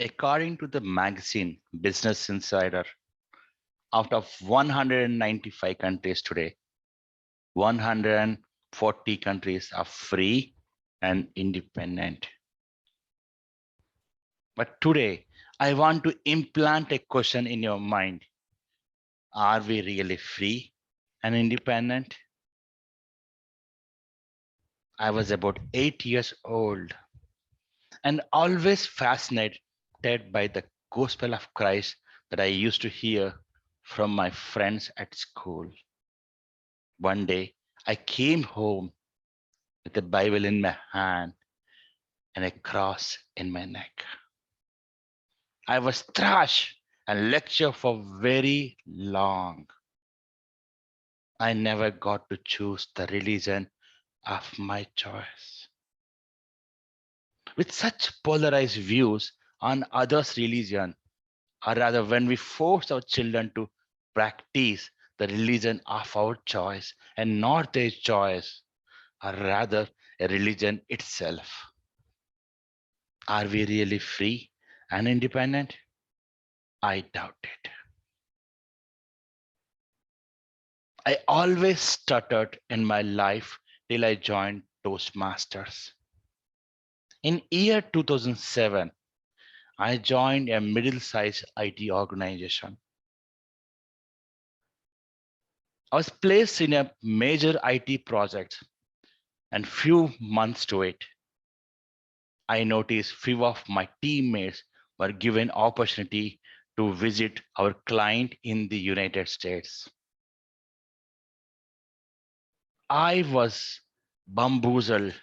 According to the magazine Business Insider, out of 195 countries today, 140 countries are free and independent. But today, I want to implant a question in your mind. Are we really free and independent? I was about 8 years old and always fascinated by the gospel of Christ that I used to hear from my friends at school. One day, I came home with a Bible in my hand and a cross in my neck. I was thrashed and lectured for very long. I never got to choose the religion of my choice. With such polarized views on others' religion, or rather when we force our children to practice the religion of our choice and not their choice, or rather a religion itself, are we really free and independent? I doubt it. I always stuttered in my life till I joined Toastmasters. In year 2007, I joined a middle-sized IT organization. I was placed in a major IT project and few months to it, I noticed few of my teammates were given opportunity to visit our client in the United States. I was bamboozled,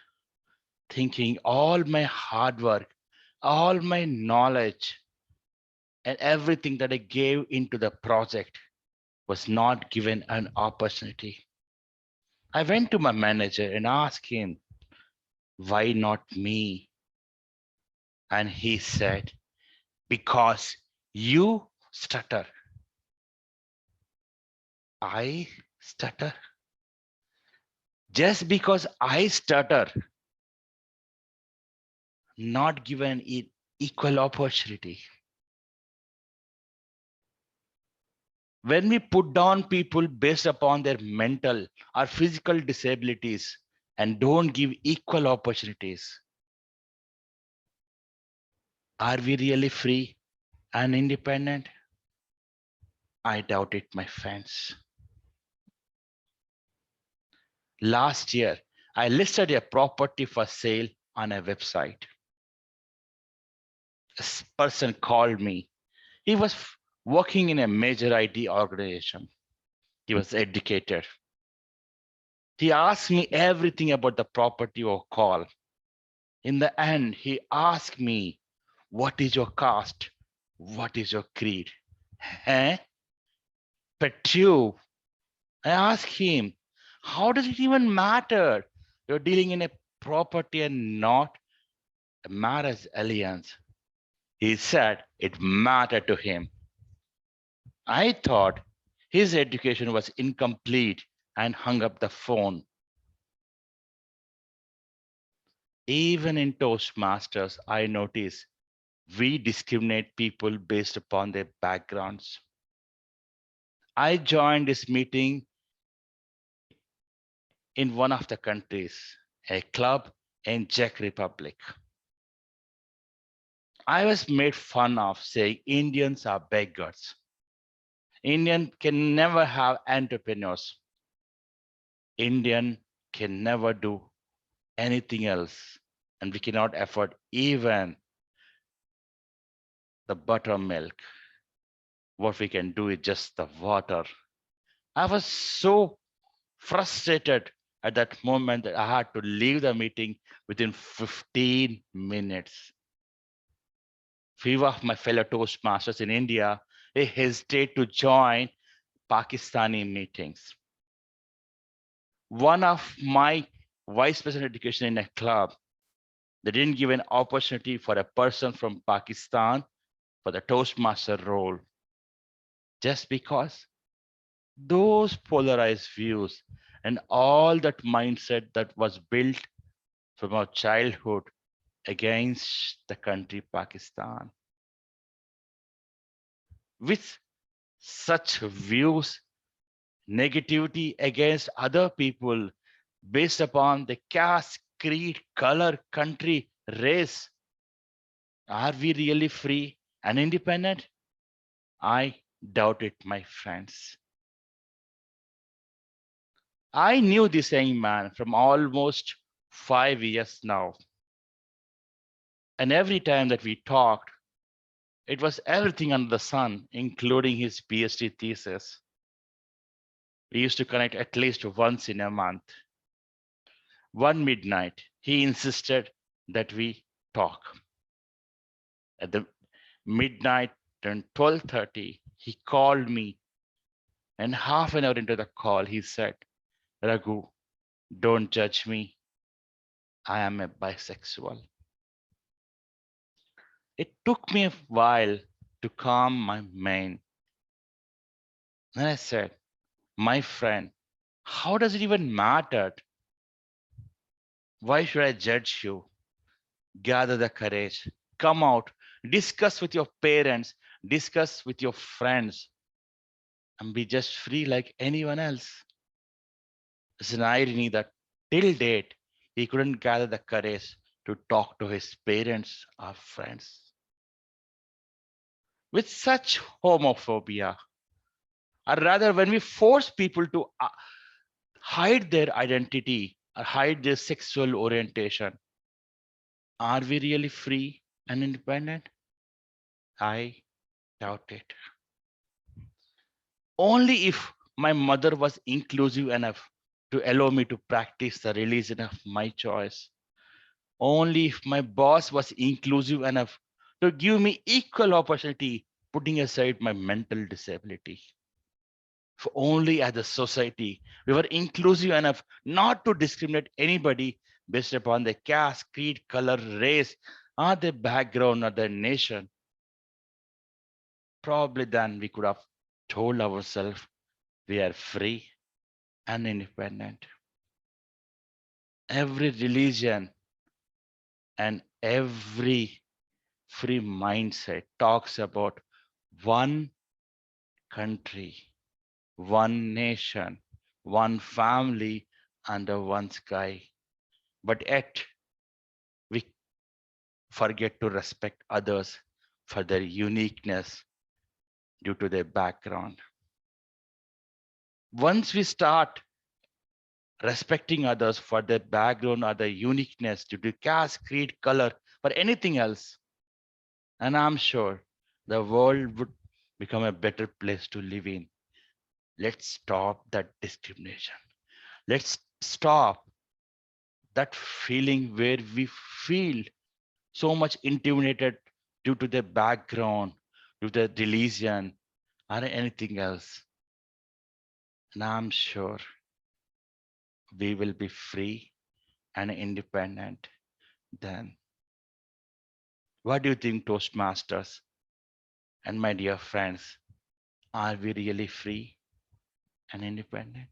thinking all my hard work, all my knowledge, and everything that I gave into the project was not given an opportunity. I went to my manager and asked him, why not me? And he said, because you stutter. I stutter? Just because I stutter, not given equal opportunity. When we put down people based upon their mental or physical disabilities and don't give equal opportunities, are we really free and independent? I doubt it, my friends. Last year, I listed a property for sale on a website. This person called me. He was working in a major IT organization. He was educated. He asked me everything about the property or call. In the end, he asked me, what is your caste? What is your creed? Eh? But you, I asked him, how does it even matter? You're dealing in a property and not a marriage alliance. He said it mattered to him. I thought his education was incomplete and hung up the phone. Even in Toastmasters, I notice we discriminate people based upon their backgrounds. I joined this meeting in one of the countries, a club in Czech Republic. I was made fun of saying Indians are beggars. Indian can never have entrepreneurs. Indian can never do anything else. And we cannot afford even the buttermilk. What we can do is just the water. I was so frustrated at that moment that I had to leave the meeting within 15 minutes. Few of my fellow Toastmasters in India, they hesitate to join Pakistani meetings. One of my vice president education in a club, they didn't give an opportunity for a person from Pakistan for the Toastmaster role just because those polarized views and all that mindset that was built from our childhood against the country Pakistan. with such views, negativity against other people based upon the caste, creed, color, country, race. Are we really free and independent? I doubt it, my friends. I knew this young man from almost 5 years now. And every time that we talked, it was everything under the sun, including his PhD thesis. We used to connect at least once in a month. One midnight, he insisted that we talk. At the midnight and 12:30, he called me, and half an hour into the call, he said, Raghu, don't judge me. I am a bisexual. It took me a while to calm my mind. Then I said, my friend, how does it even matter? Why should I judge you? Gather the courage, come out, discuss with your parents, discuss with your friends, and be just free like anyone else. It's an irony that till date, he couldn't gather the courage to talk to his parents or friends. With such homophobia, or rather, when we force people to hide their identity or hide their sexual orientation, are we really free and independent? I doubt it. Only if my mother was inclusive enough to allow me to practice the religion of my choice. Only if my boss was inclusive enough to give me equal opportunity, putting aside my mental disability. If only as a society we were inclusive enough not to discriminate anybody based upon their caste, creed, color, race, or their background or their nation. Probably then we could have told ourselves we are free and independent. Every religion and every free mindset talks about one country, one nation, one family under one sky. But yet we forget to respect others for their uniqueness due to their background. Once we start respecting others for their background or their uniqueness due to caste, creed, color, or anything else, and I'm sure the world would become a better place to live in. Let's stop that discrimination. Let's stop that feeling where we feel so much intimidated due to their background, due to their religion, or anything else. And I'm sure we will be free and independent then. What do you think, Toastmasters and my dear friends? Are we really free and independent?